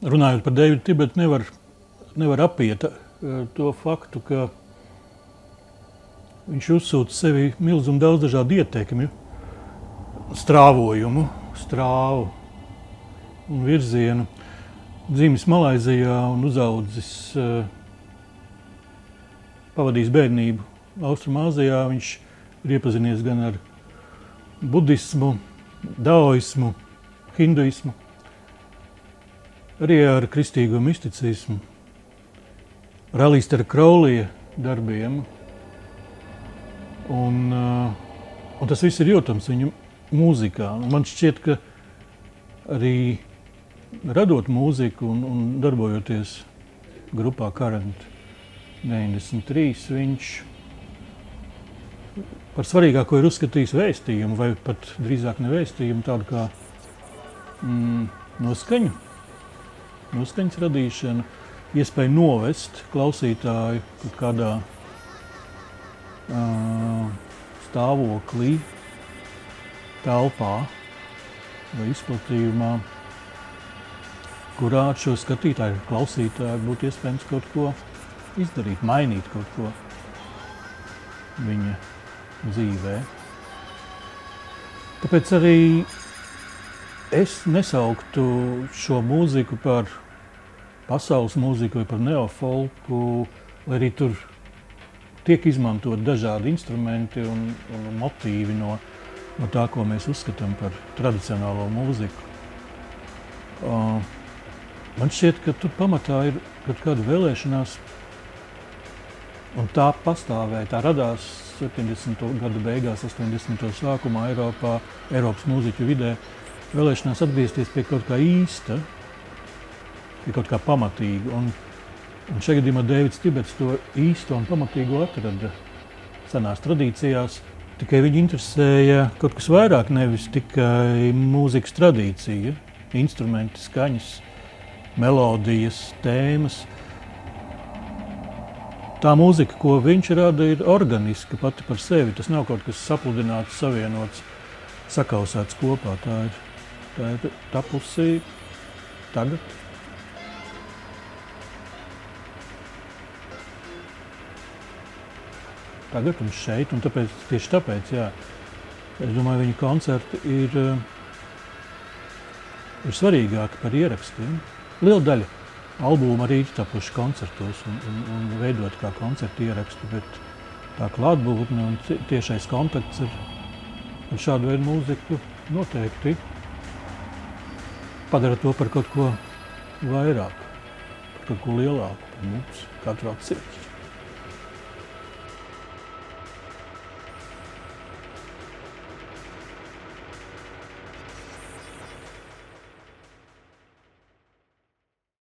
runājot par Deividu Tibetu, nevar apiet to faktu, ka viņš uzsūta sevi milzumu daudz dažādu ietekmju, strāvojumu, strāvu un virzienu. Dzimis Malaizijā un uzaudzis, pavadījis bērnību Austrumāzijā. Viņš ir iepazinies gan ar budismu, daoismu, hinduismu, arī ar kristīgo misticismu, ar Alistera Kraulija darbiem. Un tas viss ir jūtams viņa mūzikā. Man šķiet, ka arī radot mūziku un darbojoties grupā Current 93, viņš par svarīgāko ir uzskatījis vēstījumu, vai pat drīzāk ne vēstījumu, tādu kā noskaņas radīšanu, iespēju novest klausītāju kaut kādā stāvoklī, telpā vai izplatījumā, kurā ar šo skatītāju, klausītāju būtu iespējams kaut ko izdarīt, mainīt kaut ko viņa dzīvē. Tāpēc arī es nesauktu šo mūziku par pasaules mūziku vai par neofolku, lai arī tur tiek izmantot dažādi instrumenti un motīvi no tā, ko mēs uzskatām par tradicionālo mūziku. Man šķiet, ka tur pamatā ir kaut kāda vēlēšanās, un tā pastāvēja, tā radās 70. gadu beigās, 80. sākumā Eiropas mūziķu vidē, vēlēšanās atgriezties pie kaut kā īsta, pie kaut kā pamatīga. Un šajā gadījumā Deivids Tibets to īsto un pamatīgo atrada senās tradīcijās, tikai viņu interesēja kaut kas vairāk, nevis tikai mūzikas tradīcija, instrumenti, skaņas, melodijas, tēmas. Tā mūzika, ko viņš rada, ir organiska pati par sevi. Tas nav kaut kas sapludināts, savienots, sakausēts kopā. Tā ir tapusi tagad. Tagad un šeit, un tieši tāpēc, jā, es domāju, viņa koncerti ir svarīgāki par ierakstiem. Liela daļa albumu arī ir tapuši koncertos un veidot kā koncertu ierakstu, bet tā klātbūtne un tiešais kontakts ar šādu veidu mūziku noteikti padara to par kaut ko vairāk, par kaut ko lielāku, par mums, katru atsevišķi.